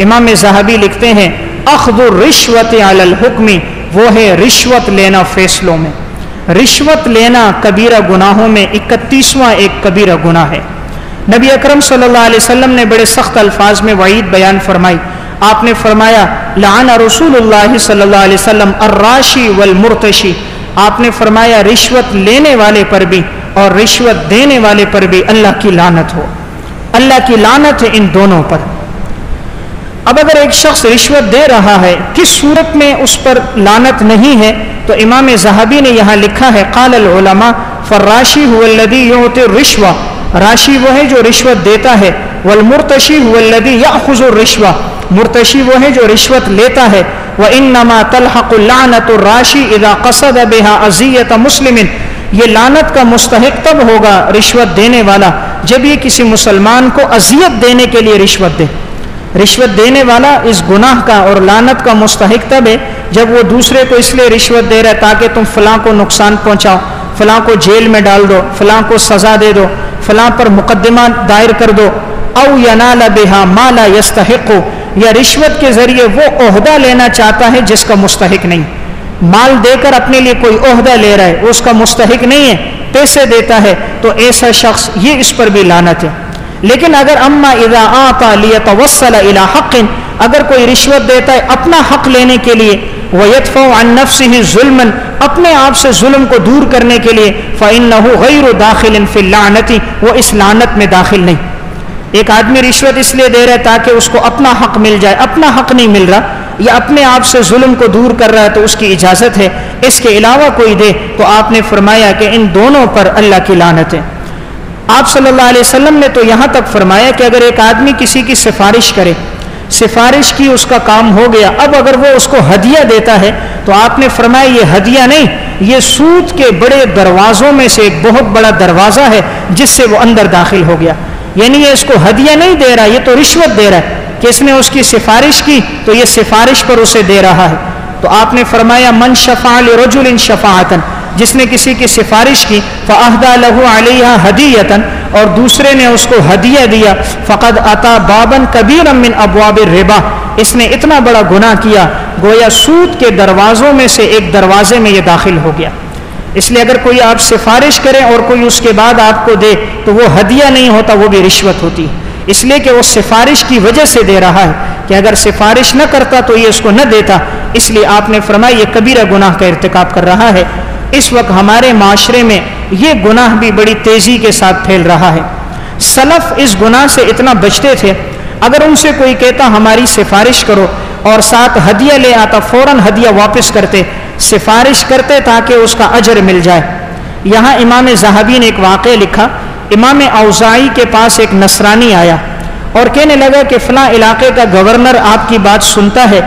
امام ذہبی لکھتے ہیں اخذ الرشوت علی الحکم، وہ ہے رشوت لینا فیصلوں میں۔ رشوت لینا کبیرہ گناہوں میں 31واں ایک کبیرہ گناہ ہے۔ نبی اکرم صلی اللہ علیہ وسلم نے بڑے سخت الفاظ میں وعید بیان فرمائی۔ آپ نے فرمایا لعن رسول اللہ صلی اللہ علیہ وسلم الراشی والمرتشی، آپ نے فرمایا رشوت لینے والے پر بھی اور رشوت دینے والے پر بھی اللہ کی لعنت ہو، اللہ کی لعنت ہے ان دونوں پر۔ اب اگر ایک شخص رشوت دے رہا ہے، کس صورت میں اس پر لعنت نہیں ہے؟ تو امام ذہبی نے یہاں لکھا ہے قال العلماء فالراشی هو الذی یعطی الرشوہ، راشی وہ ہے جو رشوت دیتا ہے، والمرتشی هو الذی یأخذ الرشوہ، مرتشی وہ ہے جو رشوت لیتا ہے۔ وانما تلحق اللعنۃ الراشی اذا قصد بها اذیۃ مسلم، یہ لعنت کا مستحق تب ہوگا رشوت دینے والا جب یہ کسی مسلمان کو اذیت دینے کے لیے رشوت دے۔ رشوت دینے والا اس گناہ کا اور لعنت کا مستحق تب ہے جب وہ دوسرے کو اس لیے رشوت دے رہا ہے تاکہ تم فلاں کو نقصان پہنچاؤ، فلاں کو جیل میں ڈال دو، فلاں کو سزا دے دو، فلاں پر مقدمہ دائر کر دو، او ینال بها ما لا یستحق، یا رشوت کے ذریعے وہ عہدہ لینا چاہتا ہے جس کا مستحق نہیں، مال دے کر اپنے لیے کوئی عہدہ لے رہا ہے، اس کا مستحق نہیں ہے، پیسے دیتا ہے، تو ایسا شخص یہ اس پر بھی لعنت ہے۔ لیکن اگر اما اذا اعطى ليتوصل الى حق، اگر کوئی رشوت دیتا ہے اپنا حق لینے کے لیے، ويدفع عن نفسه ظلما، اپنے آپ سے ظلم کو دور کرنے کے لیے، فانه غیر داخل في اللعنة، وہ اس لعنت میں داخل نہیں۔ ایک آدمی رشوت اس لیے دے رہا ہے تاکہ اس کو اپنا حق مل جائے، اپنا حق نہیں مل رہا یا اپنے آپ سے ظلم کو دور کر رہا ہے تو اس کی اجازت ہے، اس کے علاوہ کوئی دے تو آپ نے فرمایا کہ ان دونوں پر اللہ کی لعنت ہے۔ آپ صلی اللہ علیہ وسلم نے تو یہاں تک فرمایا کہ اگر ایک آدمی کسی کی سفارش کرے، سفارش کی اس کا کام ہو گیا، اب اگر وہ اس کو ہدیہ دیتا ہے تو آپ نے فرمایا یہ ہدیہ نہیں، یہ سود کے بڑے دروازوں میں سے ایک بہت بڑا دروازہ ہے جس سے وہ اندر داخل ہو گیا، یعنی یہ اس کو ہدیہ نہیں دے رہا، یہ تو رشوت دے رہا ہے کہ اس نے اس کی سفارش کی تو یہ سفارش پر اسے دے رہا ہے۔ تو آپ نے فرمایا من شفع لرجل شفاعۃ، جس نے کسی کی سفارش کی فاہدى له علیہا ہدیۃ، اور دوسرے نے اس کو ہدیہ دیا، فقد اتى بابا کبیرا من ابواب الربا، اس نے اتنا بڑا گناہ کیا گویا سود کے دروازوں میں سے ایک دروازے میں یہ داخل ہو گیا۔ اس لیے اگر کوئی آپ سفارش کرے اور کوئی اس کے بعد آپ کو دے تو وہ ہدیہ نہیں ہوتا، وہ بھی رشوت ہوتی ہے، اس لیے کہ وہ سفارش کی وجہ سے دے رہا ہے، کہ اگر سفارش نہ کرتا تو یہ اس کو نہ دیتا، اس لیے آپ نے فرمایا یہ کبیرہ گناہ کا ارتکاب کر رہا ہے۔ اس وقت ہمارے معاشرے میں یہ گناہ بھی بڑی تیزی کے ساتھ پھیل رہا ہے۔ سلف اس گناہ سے اتنا بچتے تھے، اگر ان سے کوئی کہتا ہماری سفارش کرو اور ساتھ ہدیہ لے آتا، فوراً ہدیہ واپس کرتے، سفارش کرتے تاکہ اس کا اجر مل جائے۔ یہاں امام ذہبی نے ایک واقعہ لکھا، امام اوزاعی کے پاس ایک نصرانی آیا اور کہنے لگا کہ فلاں علاقے کا گورنر آپ کی بات سنتا ہے،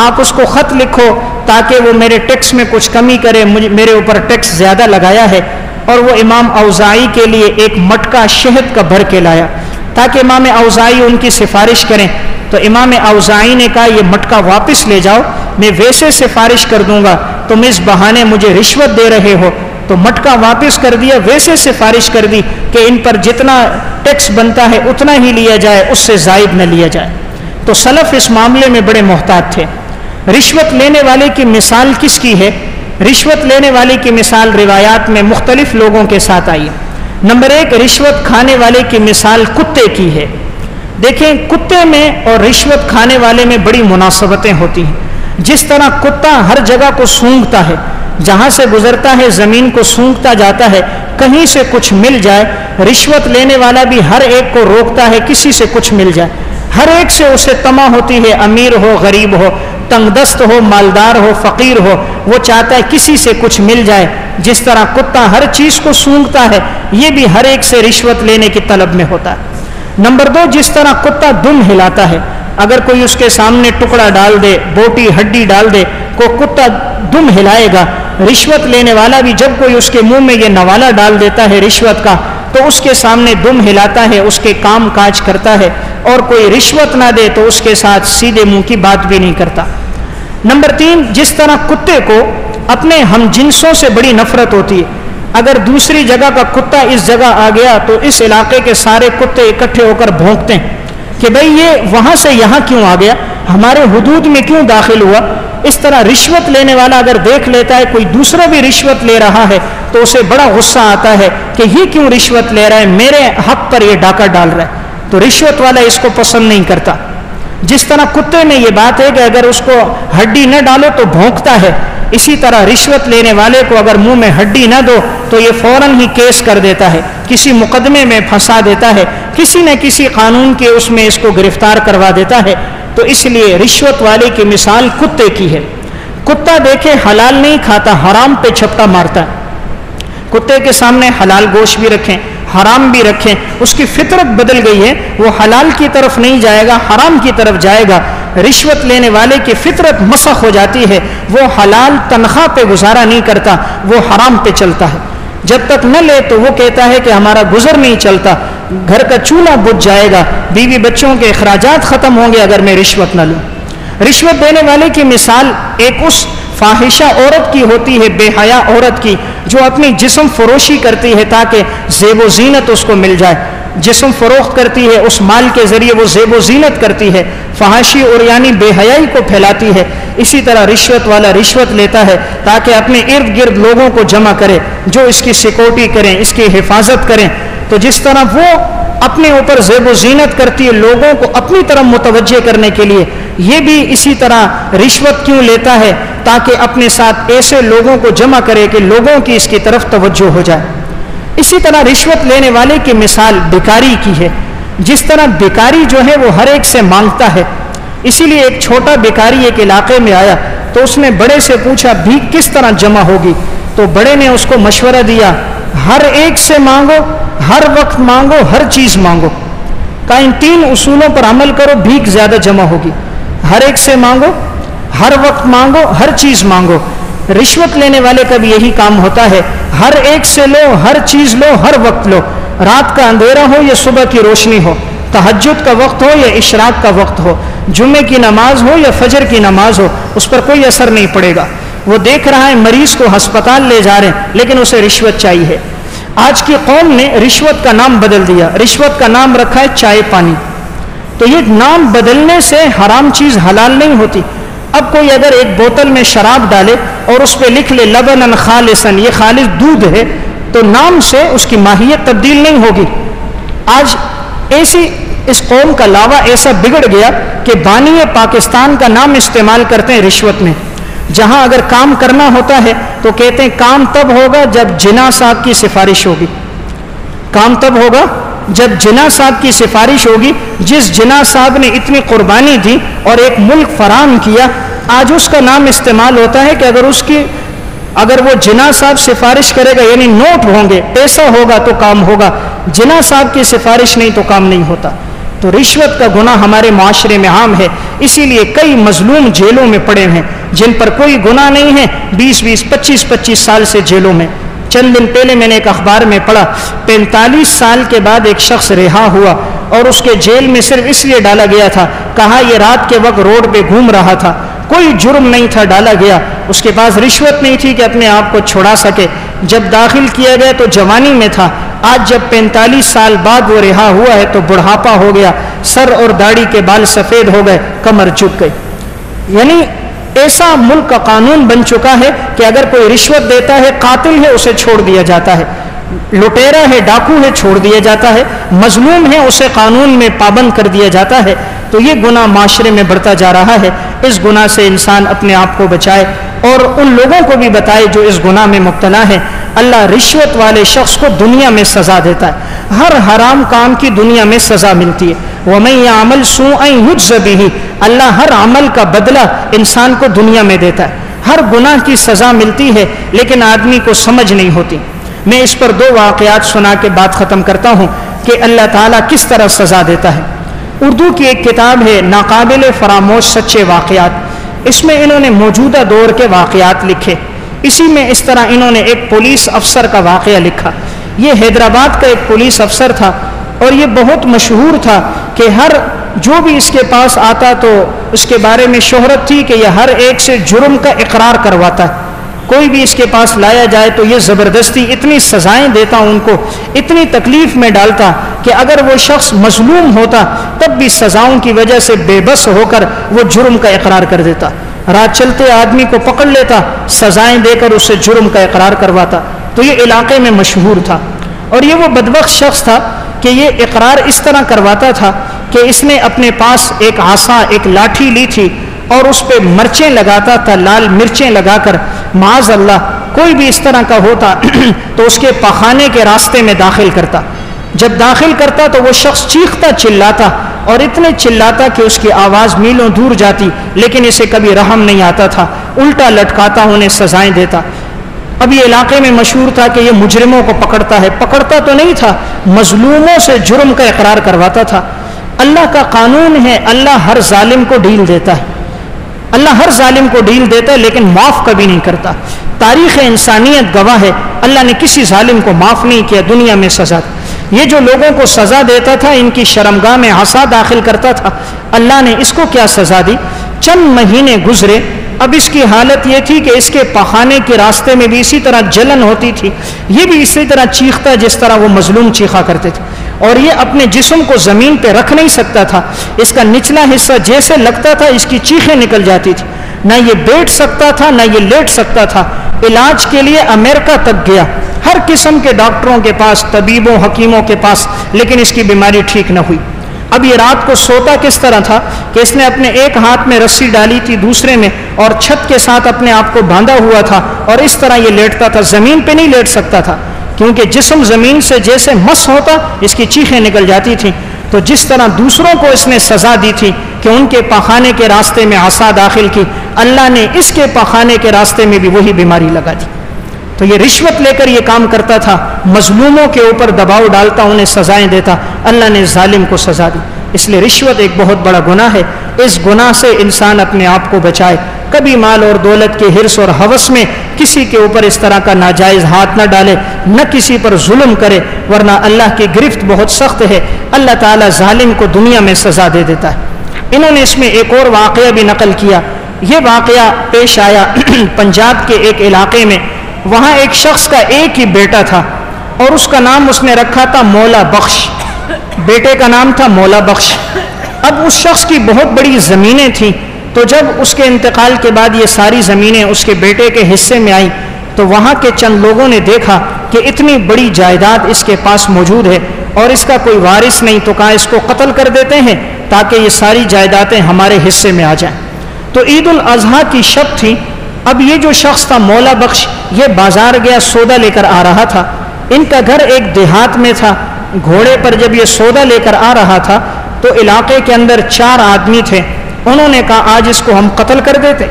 آپ اس کو خط لکھو تاکہ وہ میرے ٹیکس میں کچھ کمی کرے، میرے اوپر ٹیکس زیادہ لگایا ہے۔ اور وہ امام اوزاعی کے لیے ایک مٹکا شہد کا بھر کے لایا تاکہ امام اوزاعی ان کی سفارش کریں۔ تو امام اوزاعی نے کہا یہ مٹکا واپس لے جاؤ، میں ویسے سفارش کر دوں گا، تم اس بہانے مجھے رشوت دے رہے ہو۔ تو مٹکا واپس کر دیا، ویسے سفارش کر دی کہ ان پر جتنا ٹیکس بنتا ہے اتنا ہی لیا جائے، اس سے زائد نہ لیا جائے۔ تو سلف اس معاملے میں بڑے محتاط تھے۔ رشوت لینے والے کی مثال کس کی ہے؟ رشوت لینے والے کی مثال روایات میں مختلف لوگوں کے ساتھ آئی۔ نمبر ایک، رشوت کھانے والے کی مثال کتے کی ہے۔ دیکھیں کتے میں اور رشوت کھانے والے میں بڑی مناسبتیں ہوتی ہیں۔ جس طرح کتا ہر جگہ کو سونگھتا ہے، جہاں سے گزرتا ہے زمین کو سونگھتا جاتا ہے، کہیں سے کچھ مل جائے، رشوت لینے والا بھی ہر ایک کو روکتا ہے کسی سے کچھ مل جائے، ہر ایک سے اسے طمع ہوتی ہے، امیر ہو غریب ہو، تنگ دست ہو مالدار ہو فقیر ہو، وہ چاہتا ہے کسی سے کچھ مل جائے۔ جس طرح کتا ہر چیز کو سونگھتا ہے، یہ بھی ہر ایک سے رشوت لینے کی طلب میں ہوتا ہے۔ نمبر دو، جس طرح کتا دم ہلاتا ہے، اگر کوئی اس کے سامنے ٹکڑا ڈال دے، بوٹی ہڈی ڈال دے، کو کتا دم ہلائے گا۔ رشوت لینے والا بھی جب کوئی اس کے منہ میں یہ نوالا ڈال دیتا ہے رشوت کا تو اس کے سامنے دم ہلاتا ہے، اس کے کام کاج کرتا ہے، اور کوئی رشوت نہ دے تو اس کے ساتھ سیدھے منہ کی بات بھی نہیں کرتا۔ نمبر تین، جس طرح کتے کو اپنے ہم جنسوں سے بڑی نفرت ہوتی ہے، اگر دوسری جگہ کا کتا اس جگہ آ گیا تو اس علاقے کے سارے کتے اکٹھے ہو کر بھونکتے ہیں، کہ بھئی یہ وہاں سے یہاں کیوں آ گیا، ہمارے حدود میں کیوں داخل ہوا. اس طرح رشوت لینے والا اگر دیکھ لیتا ہے کوئی دوسرا بھی رشوت لے رہا ہے تو اسے بڑا غصہ آتا ہے کہ یہ کیوں رشوت لے رہا ہے، میرے حق پر یہ ڈاکہ ڈال رہا ہے. تو رشوت والا اس کو پسند نہیں کرتا. جس طرح کتے میں یہ بات ہے کہ اگر اس کو ہڈی نہ ڈالو تو بھونکتا ہے، اسی طرح رشوت لینے والے کو اگر منہ میں ہڈی نہ دو تو یہ فوراً ہی کیس کر دیتا ہے، کسی مقدمے میں پھنسا دیتا ہے، کسی نہ کسی قانون کے اس میں اس کو گرفتار کروا دیتا ہے. تو اس لیے رشوت والے کی مثال کتے کی ہے. کتا دیکھے حلال نہیں کھاتا، حرام پہ چھپٹا مارتا ہے. کتے کے سامنے حلال گوشت بھی رکھیں، حرام بھی رکھیں، اس کی فطرت بدل گئی ہے، وہ حلال کی طرف نہیں جائے گا، حرام کی طرف جائے گا. رشوت لینے والے کی فطرت مسخ ہو جاتی ہے، وہ حلال تنخواہ پہ گزارا نہیں کرتا، وہ حرام پہ چلتا ہے. جب تک نہ لے تو وہ کہتا ہے کہ ہمارا گزر نہیں چلتا، گھر کا چولہا بجھ جائے گا، بیوی بچوں کے اخراجات ختم ہوں گے اگر میں رشوت نہ لوں. رشوت دینے والے کی مثال ایک اس فاحشہ عورت کی ہوتی ہے، بے حیا عورت کی، جو اپنی جسم فروشی کرتی ہے تاکہ زیب و زینت اس کو مل جائے. جسم فروخت کرتی ہے، اس مال کے ذریعے وہ زیب و زینت کرتی ہے، فحاشی اور یعنی بے حیائی کو پھیلاتی ہے. اسی طرح رشوت والا رشوت لیتا ہے تاکہ اپنے ارد گرد لوگوں کو جمع کرے جو اس کی سیکورٹی کریں، اس کی حفاظت کریں. تو جس طرح وہ اپنے اوپر زیب و زینت کرتی ہے لوگوں کو اپنی طرف متوجہ کرنے کے لیے، یہ بھی اسی طرح رشوت کیوں لیتا ہے تاکہ اپنے ساتھ ایسے لوگوں کو جمع کرے کہ لوگوں کی اس کی طرف توجہ ہو جائے. اسی طرح رشوت لینے والے کی مثال بھکاری کی ہے. جس طرح بھکاری جو ہے وہ ہر ایک سے مانگتا ہے، اسی لیے ایک چھوٹا بھکاری ایک علاقے میں آیا تو اس نے بڑے سے پوچھا بھیک کس طرح جمع ہوگی. تو بڑے نے اس کو مشورہ دیا، ہر ایک سے مانگو، ہر وقت مانگو، ہر چیز مانگو. کہا ان 3 اصولوں پر عمل کرو بھیک زیادہ جمع ہوگی. ہر ایک سے مانگو، ہر وقت مانگو، ہر چیز مانگو. رشوت لینے والے کا بھی یہی کام ہوتا ہے، ہر ایک سے لو، ہر چیز لو، ہر وقت لو. رات کا اندھیرا ہو یا صبح کی روشنی ہو، تہجد کا وقت ہو یا اشراق کا وقت ہو، جمعے کی نماز ہو یا فجر کی نماز ہو، اس پر کوئی اثر نہیں پڑے گا. وہ دیکھ رہا ہے مریض کو ہسپتال لے جا رہے ہیں لیکن اسے رشوت چاہیے. آج کی قوم نے رشوت کا نام بدل دیا، رشوت کا نام رکھا ہے چائے پانی. تو یہ نام بدلنے سے حرام چیز حلال نہیں ہوتی. اب کوئی اگر ایک بوتل میں شراب ڈالے اور اس پہ لکھ لے لبنن خالصن، یہ خالص دودھ ہے، تو نام سے اس کی ماہیت تبدیل نہیں ہوگی. آج ایسی اس قوم کا لاوا ایسا بگڑ گیا کہ بانی پاکستان کا نام استعمال کرتے ہیں رشوت میں. جہاں اگر کام کرنا ہوتا ہے تو کہتے ہیں کام تب ہوگا جب جناح صاحب کی سفارش ہوگی. کام تب ہوگا جب جناح صاحب کی سفارش ہوگی. جس جناح صاحب نے اتنی قربانی دی اور ایک ملک فراہم کیا، آج اس کا نام استعمال ہوتا ہے کہ اگر وہ جناح صاحب سفارش کرے گا یعنی نوٹ ہوں گے، پیسہ ہوگا تو کام ہوگا، جناح صاحب کی سفارش نہیں تو کام نہیں ہوتا. تو رشوت کا گناہ ہمارے معاشرے میں عام ہے، اسی لیے کئی مظلوم جیلوں میں پڑے ہیں جن پر کوئی گناہ نہیں ہے، 20-20 25-25 سال سے جیلوں میں. چند دن پہلے میں نے ایک اخبار میں پڑھا 45 سال کے بعد ایک شخص رہا ہوا اور اس کے جیل میں صرف اس لیے ڈالا گیا تھا، کہا یہ رات کے وقت روڈ پہ گھوم رہا تھا، کوئی جرم نہیں تھا، ڈالا گیا. اس کے پاس رشوت نہیں تھی کہ اپنے آپ کو چھڑا سکے. جب داخل کیا گیا تو جوانی میں تھا، آج جب 45 سال بعد وہ رہا ہوا ہے تو بڑھاپا ہو گیا، سر اور داڑھی کے بال سفید ہو گئے، کمر جھک گئی. یعنی ایسا ملک کا قانون بن چکا ہے کہ اگر کوئی رشوت دیتا ہے، قاتل ہے، اسے چھوڑ دیا جاتا ہے، لٹیرا ہے، ڈاکو ہے، چھوڑ دیا جاتا ہے، مظلوم ہے، اسے قانون میں پابند کر دیا جاتا ہے. تو یہ گناہ معاشرے میں بڑھتا جا رہا ہے. اس گناہ سے انسان اپنے آپ کو بچائے اور ان لوگوں کو بھی بتائے جو اس گناہ میں مبتلا ہیں. اللہ رشوت والے شخص کو دنیا میں سزا دیتا ہے، ہر حرام کام کی دنیا میں سزا ملتی ہے. وَمَن يَعْمَلْ سُوءًا يُجْزَ بِهِ، اللہ ہر عمل کا بدلہ انسان کو دنیا میں دیتا ہے. ہر گناہ کی سزا ملتی ہے لیکن آدمی کو سمجھ نہیں ہوتی. میں اس پر 2 واقعات سنا کے بات ختم کرتا ہوں کہ اللہ تعالیٰ کس طرح سزا دیتا ہے. اردو کی ایک کتاب ہے ناقابل فراموش سچے واقعات، اس میں انہوں نے موجودہ دور کے واقعات لکھے. اسی میں اس طرح انہوں نے ایک پولیس افسر کا واقعہ لکھا. یہ حیدرآباد کا ایک پولیس افسر تھا اور یہ بہت مشہور تھا کہ ہر جو بھی اس کے پاس آتا تو اس کے بارے میں شہرت تھی کہ یہ ہر ایک سے جرم کا اقرار کرواتا ہے. کوئی بھی اس کے پاس لایا جائے تو یہ زبردستی اتنی سزائیں دیتا ان کو، اتنی تکلیف میں ڈالتا کہ اگر وہ شخص مظلوم ہوتا تب بھی سزاؤں کی وجہ سے بے بس ہو کر وہ جرم کا اقرار کر دیتا، رات چلتے آدمی کو پکڑ لیتا، سزائیں دے کر اسے جرم کا اقرار کرواتا۔ تو یہ علاقے میں مشہور تھا، اور یہ وہ بدبخت شخص تھا کہ یہ اقرار اس طرح کرواتا تھا کہ اس نے اپنے پاس ایک عصا، ایک لاٹھی لی تھی اور اس پہ مرچیں لگاتا تھا، لال مرچیں لگا کر، معاذ اللہ کوئی بھی اس طرح کا ہوتا تو اس کے پخانے کے راستے میں داخل کرتا۔ جب داخل کرتا تو وہ شخص چیختا چلاتا، اور اتنے چلاتا کہ اس کی آواز میلوں دور جاتی، لیکن اسے کبھی رحم نہیں آتا تھا، الٹا لٹکاتا، انہیں سزائیں دیتا۔ اب یہ علاقے میں مشہور تھا کہ یہ مجرموں کو پکڑتا ہے، پکڑتا تو نہیں تھا، مظلوموں سے جرم کا اقرار کرواتا تھا۔ اللہ کا قانون ہے، اللہ ہر ظالم کو ڈھیل دیتا ہے، اللہ ہر ظالم کو ڈھیل دیتا ہے، لیکن معاف کبھی نہیں کرتا۔ تاریخ انسانیت گواہ ہے، اللہ نے کسی ظالم کو معاف نہیں کیا، دنیا میں سزا۔ یہ جو لوگوں کو سزا دیتا تھا، ان کی شرمگاہ میں عصا داخل کرتا تھا، اللہ نے اس کو کیا سزا دی؟ چند مہینے گزرے، اب اس کی حالت یہ تھی کہ اس کے پخانے کے راستے میں بھی اسی طرح جلن ہوتی تھی، یہ بھی اسی طرح چیختا جس طرح وہ مظلوم چیخا کرتے تھے، اور یہ اپنے جسم کو زمین پہ رکھ نہیں سکتا تھا، اس کا نچلا حصہ جیسے لگتا تھا اس کی چیخیں نکل جاتی تھی، نہ یہ بیٹھ سکتا تھا نہ یہ لیٹ سکتا تھا۔ علاج کے لیے امریکہ تک گیا، ہر قسم کے ڈاکٹروں کے پاس، طبیبوں، حکیموں کے پاس، لیکن اس کی بیماری ٹھیک نہ ہوئی۔ اب یہ رات کو سوتا کس طرح تھا کہ اس نے اپنے ایک ہاتھ میں رسی ڈالی تھی، دوسرے میں، اور چھت کے ساتھ اپنے آپ کو باندھا ہوا تھا، اور اس طرح یہ لیٹتا تھا، زمین پہ نہیں لیٹ سکتا تھا کیونکہ جسم زمین سے جیسے مس ہوتا اس کی چیخیں نکل جاتی تھیں۔ تو جس طرح دوسروں کو اس نے سزا دی تھی کہ ان کے پخانے کے راستے میں عصا داخل کی، اللہ نے اس کے پخانے کے راستے میں بھی وہی بیماری لگا دی۔ تو یہ رشوت لے کر یہ کام کرتا تھا، مظلوموں کے اوپر دباؤ ڈالتا، انہیں سزائیں دیتا، اللہ نے ظالم کو سزا دی۔ اس لیے رشوت ایک بہت بڑا گناہ ہے، اس گناہ سے انسان اپنے آپ کو بچائے، کبھی مال اور دولت کے حرص اور ہوس میں کسی کے اوپر اس طرح کا ناجائز ہاتھ نہ ڈالے، نہ کسی پر ظلم کرے، ورنہ اللہ کی گرفت بہت سخت ہے، اللہ تعالیٰ ظالم کو دنیا میں سزا دے دیتا ہے۔ انہوں نے اس میں ایک اور واقعہ بھی نقل کیا، یہ واقعہ پیش آیا پنجاب کے ایک علاقے میں، وہاں ایک شخص کا ایک ہی بیٹا تھا اور اس کا نام اس نے رکھا تھا مولا بخش، بیٹے کا نام تھا مولا بخش۔ اب اس شخص کی بہت بڑی زمینیں تھیں، تو جب اس کے انتقال کے بعد یہ ساری زمینیں اس کے بیٹے کے حصے میں آئیں تو وہاں کے چند لوگوں نے دیکھا کہ اتنی بڑی جائیداد اس کے پاس موجود ہے اور اس کا کوئی وارث نہیں، تو کہا اس کو قتل کر دیتے ہیں تاکہ یہ ساری جائیدادیں ہمارے حصے میں آ جائیں۔ تو عید الاضحیٰ کی شب تھی، اب یہ جو شخص تھا مولا بخش، یہ بازار گیا، سودا لے کر آ رہا تھا، ان کا گھر ایک دیہات میں تھا، گھوڑے پر جب یہ سودا لے کر آ رہا تھا تو علاقے کے اندر 4 آدمی تھے، انہوں نے کہا آج اس کو ہم قتل کر دیتے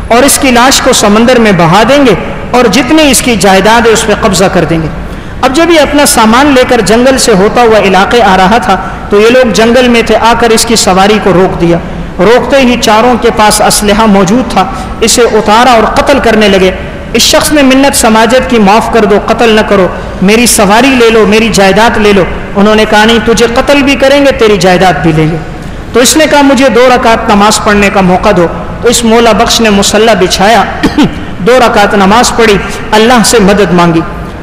اور اس کی لاش کو سمندر میں بہا دیں گے اور جتنی اس کی جائیداد ہے اس پہ قبضہ کر دیں گے۔ اب جب یہ اپنا سامان لے کر جنگل سے ہوتا ہوا علاقے آ رہا تھا تو یہ لوگ جنگل میں تھے، آ کر اس کی سواری کو روک دیا، روکتے ہی چاروں کے پاس اسلحہ موجود تھا، اسے اتارا اور قتل کرنے لگے۔ اس شخص نے منت سماجت کی، معاف کر دو، قتل نہ کرو، میری سواری لے لو، میری جائیداد لے لو۔ انہوں نے کہا نہیں، تجھے قتل بھی کریں گے، تیری جائیداد بھی لیں گے۔ تو اس نے کہا مجھے 2 رکعت نماز پڑھنے کا موقع دو۔ تو اس مولا بخش نے مصلی بچھایا 2 رکعت نماز پڑھی، اللہ سے مدد مانگی۔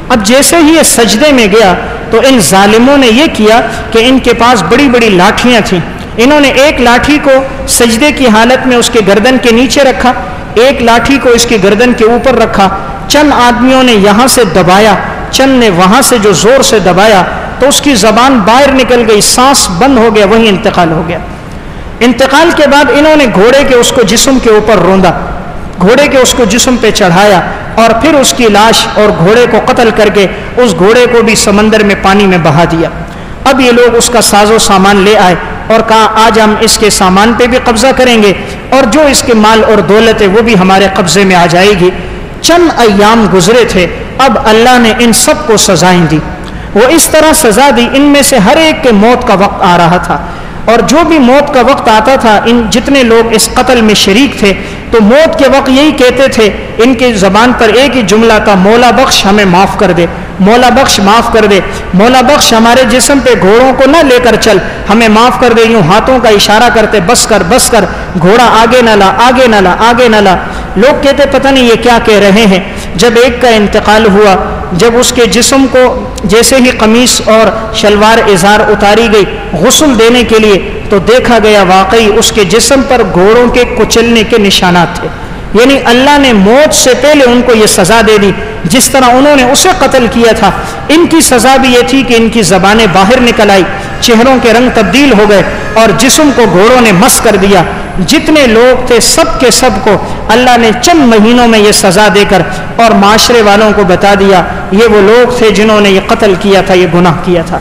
اب جیسے ہی یہ سجدے میں گیا تو ان ظالموں نے یہ کیا کہ ان کے پاس بڑی بڑی لاٹھیاں تھیں، انہوں نے ایک لاٹھی کو سجدے کی حالت میں اس کے گردن کے نیچے رکھا، ایک لاٹھی کو اس کی گردن کے اوپر رکھا، چند آدمیوں نے یہاں سے دبایا، چند نے وہاں سے جو زور سے دبایا تو اس کی زبان باہر نکل گئی، سانس بند ہو گیا، وہیں انتقال ہو گیا۔ انتقال کے بعد انہوں نے گھوڑے کے اس کو جسم کے اوپر روندا، گھوڑے کے اس کو جسم پہ چڑھایا اور پھر اس کی لاش اور گھوڑے کو قتل کر کے اس گھوڑے کو بھی سمندر میں پانی میں بہا دیا۔ اب یہ لوگ اس کا ساز و سامان لے آئے اور کہا آج ہم اس کے سامان پہ بھی قبضہ کریں گے اور جو اس کے مال اور دولت ہے وہ بھی ہمارے قبضے میں آ جائے گی۔ چند ایام گزرے تھے، اب اللہ نے ان سب کو سزائیں دی، وہ اس طرح سزا دی، ان میں سے ہر ایک کے موت کا وقت آ رہا تھا۔ اور جو بھی موت کا وقت آتا تھا، ان جتنے لوگ اس قتل میں شریک تھے تو موت کے وقت یہی کہتے تھے، ان کی زبان پر ایک ہی جملہ تھا، مولا بخش ہمیں معاف کر دے، مولا بخش معاف کر دے، مولا بخش ہمارے جسم پہ گھوڑوں کو نہ لے کر چل، ہمیں معاف کر دے۔ یوں ہاتھوں کا اشارہ کرتے، بس کر بس کر، گھوڑا آگے نہ لا، آگے نہ لا، آگے نہ لا۔ لوگ کہتے پتہ نہیں یہ کیا کہہ رہے ہیں۔ جب ایک کا انتقال ہوا، جب اس کے جسم کو جیسے ہی قمیص اور شلوار ازار اتاری گئی غسل دینے کے لیے، تو دیکھا گیا واقعی اس کے جسم پر گھوڑوں کے کچلنے کے نشانات تھے۔ یعنی اللہ نے موت سے پہلے ان کو یہ سزا دے دی، جس طرح انہوں نے اسے قتل کیا تھا، ان کی سزا بھی یہ تھی کہ ان کی زبانیں باہر نکل آئی، چہروں کے رنگ تبدیل ہو گئے اور جسم کو گھوڑوں نے مس کر دیا۔ جتنے لوگ تھے سب کے سب کو اللہ نے چند مہینوں میں یہ سزا دے کر اور معاشرے والوں کو بتا دیا، یہ وہ لوگ تھے جنہوں نے یہ قتل کیا تھا، یہ گناہ کیا تھا۔